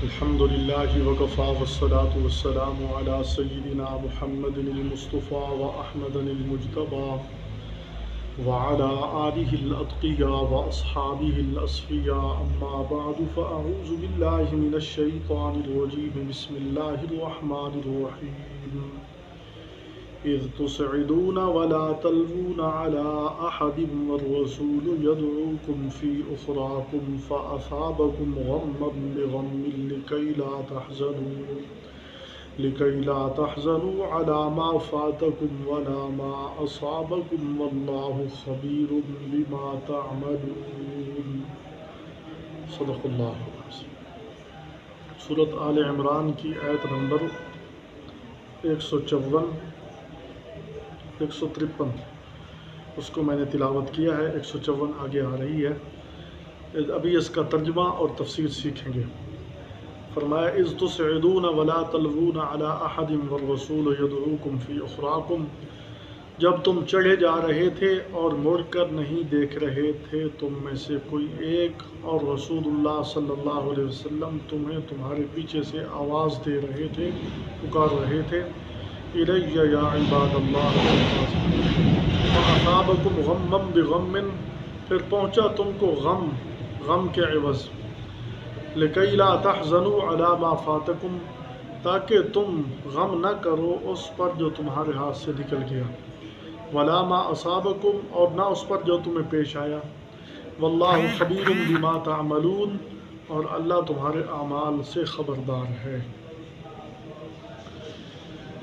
الحمد لله وكفى والصلاة والسلام على سيدنا محمد المصطفى وأحمد المجتبى وعلى آله الأتقياء وأصحابه الأصفياء أما بعد فأعوذ بالله من الشيطان الرجيم بسم الله الرحمن الرحيم إذ تصعدون ولا تلوون على أحد والرسول يدعوكم في أخراكم فأصابكم غما بغم لكي لا تحزنوا على ما فاتكم ولا ما أصابكم والله خبير بما تعملون صدق اللہ العظیم۔ سورۃ آل عمران کی آیت نمبر 154 153 اس کو میں نے تلاوت کیا ہے، 154 آگے آ رہی ہے۔ ابھی اس کا ترجمہ اور تفسیر سیکھیں گے۔ فرمایا اذ تصعدون ولا تلوون على احد والرسول يدعوكم في اخراكم، جب تم چڑھے جا رہے تھے اور مڑ کر نہیں دیکھ رہے تھے تم میں سے کوئی ایک، اور رسول اللہ صلی اللہ علیہ وسلم تمہیں تمہارے پیچھے سے آواز دے رہے تھے، پکار رہے تھے، اِلَيَّ يَا عِبَادَ اللَّهِ فَأَصَابَكُمْ غَمًّا بِغَمٍّ، پھر پہنچا تم کو غم کے عوض، لِكَيْ لَا تَحْزَنُوا عَلَى مَا فَاتَكُمْ، تاکہ تم غم نہ کرو اس پر جو تمہارے ہاتھ سے نکل گیا، وَلَا مَا أَصَابَكُمْ، اور نہ اس پر جو تمہیں پیش آیا، وَاللَّهُ خَبِيرٌ بِمَا تَعْمَلُونَ، اور اللہ تمہارے اعمال سے خبردار ہے۔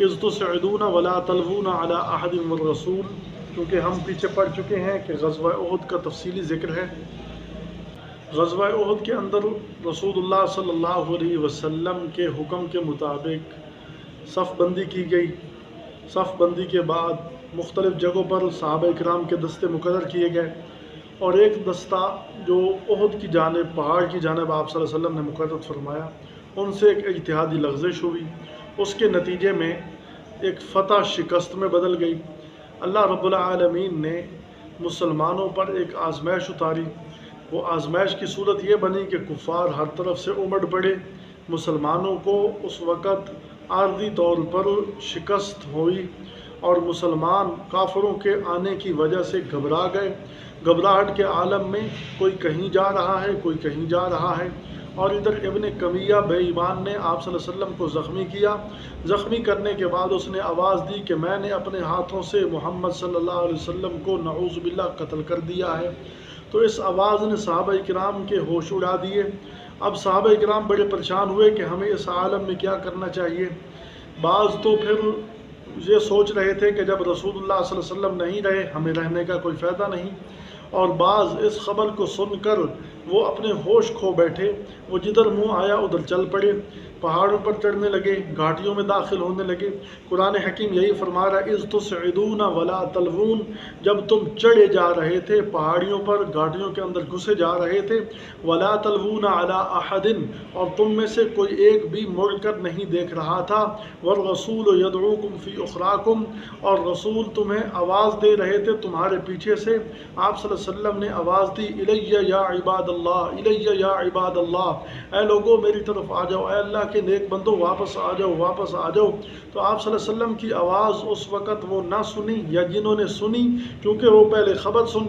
اذ تصعدون ولا تلوون على احد والرسول، کیونکہ ہم پیچھے پڑ چکے ہیں کہ غزوہ احد کا تفصیلی ذکر ہے۔ غزوہ احد کے اندر رسول اللہ صلی اللہ علیہ وسلم کے حکم کے مطابق صف بندی کی گئی۔ صف بندی کے بعد مختلف جگہوں پر صحابہ کرام کے دستے مقرر کیے گئے، اور ایک دستہ جو احد کی جانب، پہاڑ کی جانب آپ صلی اللہ علیہ وسلم نے مقرر فرمایا، ان سے ایک اجتہادی لغزش ہوئی، اس کے نتیجے میں ایک فتح شکست میں بدل گئی۔ اللہ رب العالمین نے مسلمانوں پر ایک آزمائش اتاری۔ وہ آزمائش کی صورت یہ بنی کہ کفار ہر طرف سے امڑ پڑے، مسلمانوں کو اس وقت عارضی طور پر شکست ہوئی، اور مسلمان کافروں کے آنے کی وجہ سے گھبرا گئے۔ گھبراہٹ کے عالم میں کوئی کہیں جا رہا ہے، کوئی کہیں جا رہا ہے، اور ادھر ابن کمیہ بے ایمان نے آپ صلی اللہ علیہ وسلم کو زخمی کیا۔ زخمی کرنے کے بعد اس نے آواز دی کہ میں نے اپنے ہاتھوں سے محمد صلی اللہ علیہ وسلم کو نعوذ باللہ قتل کر دیا ہے۔ تو اس آواز نے صحابہ کرام کے ہوش اڑا دیے۔ اب صحابہ کرام بڑے پریشان ہوئے کہ ہمیں اس عالم میں کیا کرنا چاہیے۔ بعض تو پھر یہ سوچ رہے تھے کہ جب رسول اللہ صلی اللہ علیہ وسلم نہیں رہے ہمیں رہنے کا کوئی فائدہ نہیں، اور بعض اس خبر کو سن کر وہ اپنے ہوش کھو بیٹھے، وہ جدھر منہ آیا ادھر چل پڑے، پہاڑوں پر چڑھنے لگے، گھاٹیوں میں داخل ہونے لگے۔ قرآن حکیم یہی فرما رہا ہے اذ تصعدون ولا تلوون، جب تم چڑھے جا رہے تھے پہاڑیوں پر، گھاٹیوں کے اندر گھسے جا رہے تھے، ولا تلوون علی احد، اور تم میں سے کوئی ایک بھی مڑ کر نہیں دیکھ رہا تھا، والرسول یدعوکم فی اخراکم، اور رسول تمہیں آواز دے رہے تھے تمہارے پیچھے سے۔ آپ صلی اللہ علیہ وسلم نے آواز دی الیہ یا عباد اللہ، الیہ یا عباد اللہ، اے لوگوں میری طرف آ جاؤ، اے اللہ کے نیک بندو واپس آ جاؤ، واپس آ جاؤ۔ تو آپ صلی اللہ علیہ وسلم کی آواز اس وقت وہ نہ سنی، یا جنہوں نے سنی کیونکہ وہ پہلے خبر سن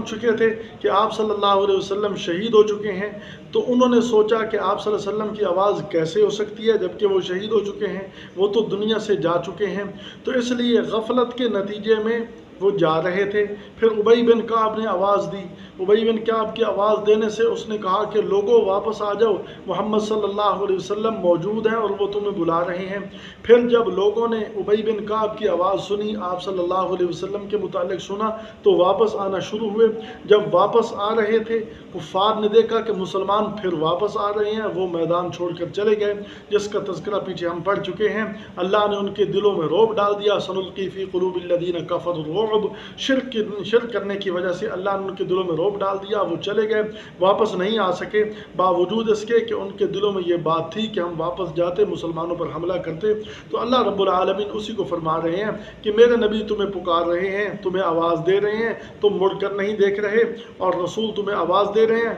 چکے تھے کہ آپ صلی اللہ علیہ وسلم شہید ہو چکے ہیں، تو انہوں نے سوچا کہ آپ صلی اللہ علیہ وسلم کی آواز کیسے ہو سکتی ہے جبکہ وہ شہید ہو چکے ہیں، وہ تو دنیا سے جا چکے ہیں۔ تو اس لیے غفلت کے نتیجے میں وہ جا رہے تھے۔ پھر ابی بن کعب نے آواز دی، ابی بن کعب کی آواز دینے سے اس نے کہا کہ لوگوں واپس آ جاؤ، محمد صلی اللہ علیہ وسلم موجود ہیں اور وہ تمہیں بلا رہے ہیں۔ پھر جب لوگوں نے ابی بن کعب کی آواز سنی، آپ صلی اللہ علیہ وسلم کے متعلق سنا، تو واپس آنا شروع ہوئے۔ جب واپس آ رہے تھے کفار نے دیکھا کہ مسلمان پھر واپس آ رہے ہیں، وہ میدان چھوڑ کر چلے گئے، جس کا تذکرہ پیچھے ہم پڑھ چکے ہیں۔ اللہ نے ان کے دلوں میں رعب ڈال دیا، سنلقی فی قلوب الذین کفروا الرعب، रुअब, शिरक करने की वजह से अल्लाह ने उनके दिलों में रौब डाल दिया, वो चले गए, वापस नहीं आ सके, बावजूद इसके कि उनके दिलों में ये बात थी कि हम वापस जाते मुसलमानों पर हमला करते। तो अल्लाह रब्बुल आलमीन उसी को फरमा रहे हैं कि मेरे नबी तुम्हें पुकार रहे हैं, तुम्हें आवाज़ दे रहे हैं, तुम मुड़कर नहीं देख रहे, और रसूल तुम्हें आवाज़ दे रहे हैं।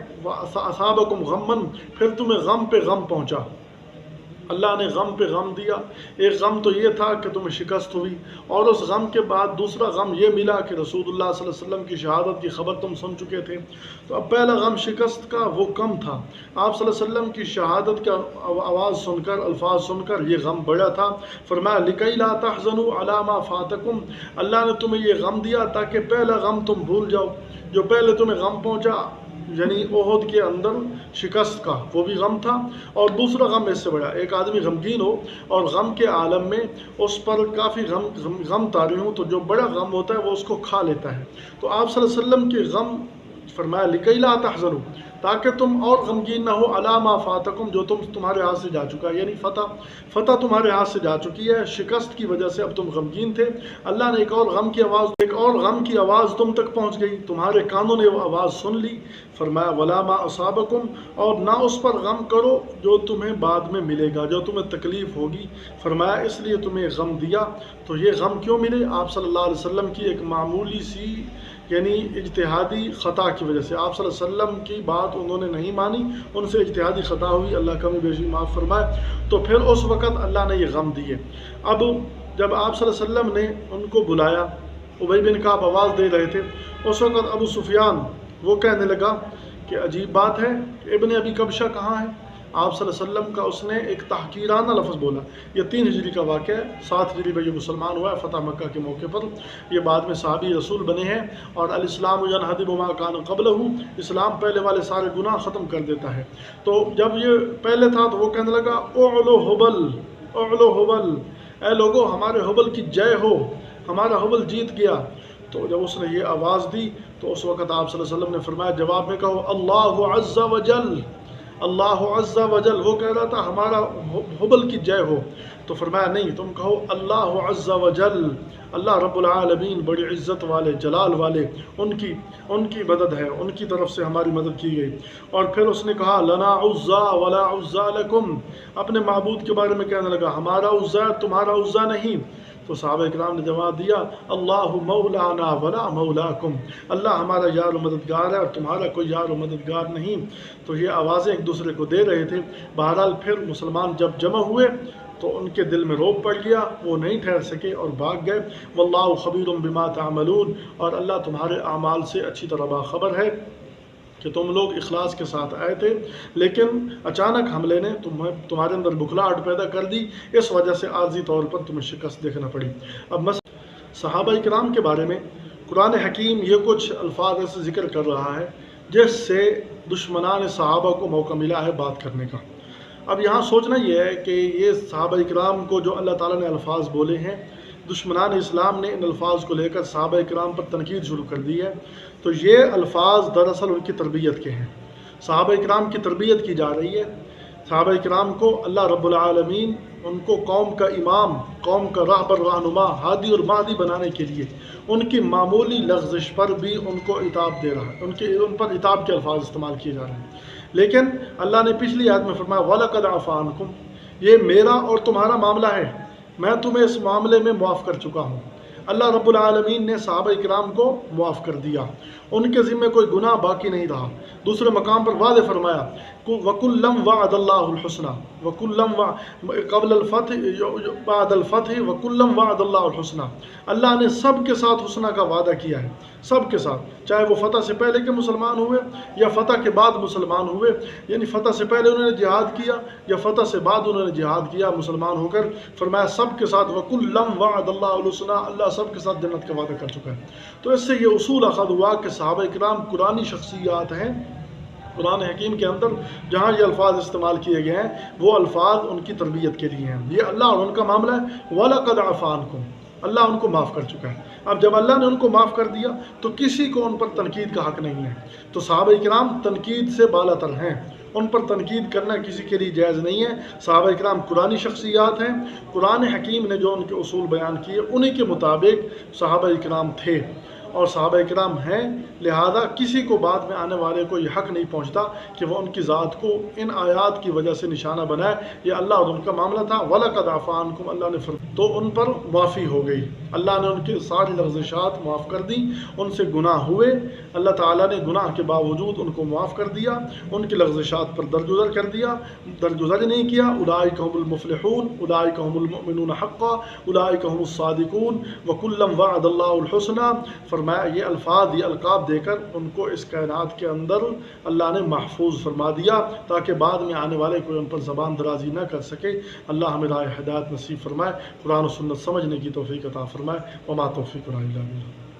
असाबकुम गम्मन, फिर तुम्हें गम पे गम पहुँचा, अल्लाह ने गम पे गम दिया। एक गम तो ये था कि तुम्हें शिकस्त हुई, और उस गम के बाद दूसरा गम ये मिला कि रसूलुल्लाह सल्लल्लाहु अलैहि वसल्लम की शहादत की खबर तुम सुन चुके थे। तो अब पहला गम शिकस्त का वो कम था, आप सल्लल्लाहु अलैहि वसल्लम की शहादत का आवाज़ सुनकर, अल्फाज सुनकर ये गम बड़ा था। फरमाया लिकई ला तहज़नु अला मा फातकुम, अल्लाह ने तुम्हें ये गम दिया ताकि पहला गम तुम भूल जाओ, जो पहले तुम्हें गम पहुँचा यानी ओहद के अंदर शिकस्त का, वो भी गम था। और दूसरा गम इससे बड़ा, एक आदमी गमगीन हो और गम के आलम में उस पर काफ़ी गम तारी हो, तो जो बड़ा गम होता है वो उसको खा लेता है। तो आप सल्लल्लाहु अलैहि वसल्लम के गम, फरमाया लिकई ला तहज़नु, ताकि तुम और गमगीन ना हो, अला मा फातकुम, जो तुम्हारे हाथ से जा चुका है, यानी फ़तह तुम्हारे हाथ से जा चुकी है, शिकस्त की वजह से अब तुम गमगीन थे। अल्लाह ने एक और गम की आवाज़ तुम तक पहुँच गई, तुम्हारे कानों ने वो आवाज़ सुन ली। फरमाया वला मा असाबकुम, और ना उस पर गम करो जो तुम्हें बाद में मिलेगा, जो तुम्हें तकलीफ़ होगी। फरमाया इसलिए तुम्हें गम दिया। तो ये गम क्यों मिले? आप सल्लल्लाहु अलैहि वसल्लम की एक मामूली सी यानी इज्तिहादी ख़ता की वजह से, आप सल्लल्लाहु अलैहि वसल्लम की बात उन्होंने नहीं मानी, उनसे इज्तिहादी ख़ता हुई, अल्लाह कमी बेशी माफ़ फरमाए। तो फिर उस वक़्त अल्लाह ने ये गम दिए। अब जब आप सल्लल्लाहु अलैहि वसल्लम ने उनको बुलाया, उबई बिन काब आवाज़ दे रहे थे, उस वक़्त अबू सुफियान वो कहने लगा कि अजीब बात है, इब्न अबी कबशा कहाँ है? आप सल्लल्लाहु अलैहि वसल्लम का उसने एक तहकीराना लफ्ज़ बोला। ये 3 हिजरी का वाक़या है, 7 हिजरी में ये मुसलमान हुआ है फ़तह मक्का के मौके पर। ये बाद में सहाबी रसूल बने हैं, और अल इस्लाम यनहदिमु मा कान क़ब्लहु, इस्लाम पहले वाले सारे गुनाह ख़त्म कर देता है। तो जब ये पहले था तो वो कहने लगा ओलो हुबल, ओलो हुबल, ए लोगो हमारे हुबल की जय हो, हमारा हुबल जीत गया। तो जब उसने ये आवाज़ दी तो उस वक़्त आप सल्लल्लाहु अलैहि वसल्लम ने फरमाया, जवाब में कहो अल्लाहु अज़्ज़ा वजल, अल्लाहु अज़्ज़ा वजल। वो कह रहा था हमारा हुबल की जय हो, तो फरमाया नहीं, तुम कहो अल्लाहु अज़्ज़ा वजल, अल्लाह रब्बुल आलमीन बड़ी इज़्ज़त वाले, जलाल वाले, उनकी मदद है, उनकी तरफ से हमारी मदद की गई। और फिर उसने कहा लना उज़्ज़ा वला उज़्ज़ा लकुम, अपने माबूद के बारे में कहने लगा हमारा उज़्ज़ा तुम्हारा उज़्ज़ा नहीं। तो सहाबा इकराम ने जवाब दिया अल्लाहु मौलाना वला मौलाकुम, अल्लाह हमारा यार मददगार है और तुम्हारा कोई यार मददगार नहीं। तो ये आवाज़ें एक दूसरे को दे रहे थे। बहरहाल फिर मुसलमान जब जमा हुए तो उनके दिल में रौब पड़ गया, वो नहीं ठहर सके और भाग गए। वल्लाहु खबीरुम बिमा तामलून, और अल्लाह तुम्हारे आमाल से अच्छी तरह बाखबर है कि तुम लोग इखलास के साथ आए थे, लेकिन अचानक हमले ने तुम्हारे अंदर बुखलाहट पैदा कर दी, इस वजह से आर्जी तौर पर तुम्हें शिकस्त देखना पड़ी। अब सहाबा इकराम के बारे में कुरान हकीम ये कुछ अल्फाज ऐसे ज़िक्र कर रहा है जिससे दुश्मनान सहाबा को मौका मिला है बात करने का। अब यहाँ सोचना यह है कि ये सहाबा इकराम को जो अल्लाह ताला ने अल्फाज बोले हैं, दुश्मनान इस्लाम ने इन अल्फाज को लेकर सहाबा इकराम पर तनकीद शुरू कर दी है। तो ये अल्फाज दरअसल उनकी तरबियत के हैं, सहाबा इकराम की तरबियत की जा रही है। सहाबा इकराम को अल्लाह रब्बुल आलमीन उनको कौम का इमाम, कौम का रहबर रहनुमा, हादी और मादी बनाने के लिए उनकी मामूली लफ्ज़िश पर भी उनको इताब दे रहा है, उन पर इताब के अल्फाज इस्तेमाल किए जा रहे हैं। लेकिन अल्लाह ने पिछली आयत में फरमाया वलक़द अफ़ा अन्कुम, ये मेरा और तुम्हारा मामला है, मैं तुम्हें इस मामले में मुआफ़ कर चुका हूँ। अल्लाह रब्बुल आलमीन ने सहाबा इकराम को मुआफ़ कर दिया, उनके ज़िम्मे कोई गुनाह बाकी नहीं रहा। दूसरे मकाम पर वादे फरमाया वकुल्लम वअदल्लाहुल हुस्ना वकुल्लम क़ब्ल बादल फ़त्ह वकुल्लम वअदल्लाहुल हुस्ना, अल्लाह ने सब के साथ हुस्ना का वादा किया है, सब के साथ, चाहे वो फ़तह से पहले के मुसलमान हुए या फ़तह के बाद मुसलमान हुए, यानी फ़तह से पहले उन्होंने जिहाद किया या फ़तह से बाद उन्होंने जिहाद किया मुसलमान होकर। फरमाया सब के साथ वकुल्लम वअदल्लाहुल हुस्ना, अल्लाह सब के साथ जन्नत का वादा कर चुका है। तो इससे ये उसूल अख़ज़ हुआ कि सहाबा इकराम कुरानी शख्सियात हैं। कुरान हकीम के अंदर जहाँ ये अल्फाज इस्तेमाल किए गए हैं वो अल्फाज उनकी तरबियत के लिए हैं। ये अल्लाह और उनका मामला है। वलक़द अफ़ा अन्कुम, अल्लाह उनको माफ़ कर चुका है। अब जब अल्लाह ने उनको माफ़ कर दिया तो किसी को उन पर तनकीद का हक़ नहीं है। तो सहाबा इकराम तनकीद से बालातर हैं, ان پر تنقید کرنا کسی کے لیے جائز نہیں ہے۔ صحابہ کرام قرآنی شخصیات ہیں، قرآن حکیم نے جو ان کے اصول بیان کیے انہی کے مطابق صحابہ کرام تھے اور صحابہ کرام ہیں، لہذا کسی کو بعد میں آنے والے کو یہ حق نہیں پہنچتا کہ وہ ان کی ذات کو ان آیات کی وجہ سے نشانہ بنائے۔ یہ اللہ اور ان کا معاملہ تھا۔ وَلَقَدْ عَفَا عَنْكُمْ، اللہ نے فرمایا تو ان پر معافی ہو گئی، اللہ نے ان کے ساری لغزشات معاف کر دی، ان سے گناہ ہوئے، اللہ تعالیٰ نے گناہ کے باوجود ان کو معاف کر دیا، ان کی لغزشات پر درگزر کر دیا، درگزر نہیں کیا۔ اولئک هم المفلحون، اولئک هم المؤمنون حقا، اولئک هم الصادقون وکلا وعد اللہ الحسنى۔ فرمایا یہ الفاظ، یہ القاب دے کر ان کو اس کائنات کے اندر اللہ نے محفوظ فرما دیا تاکہ بعد میں آنے والے کوئی ان پر زبان درازی نہ کر سکے۔ اللہ ہمیں راہ ہدایت نصیب فرمائے، قرآن و سنت سمجھنے کی توفیق عطا فرمائے۔ وما توفیقنا الا باللہ۔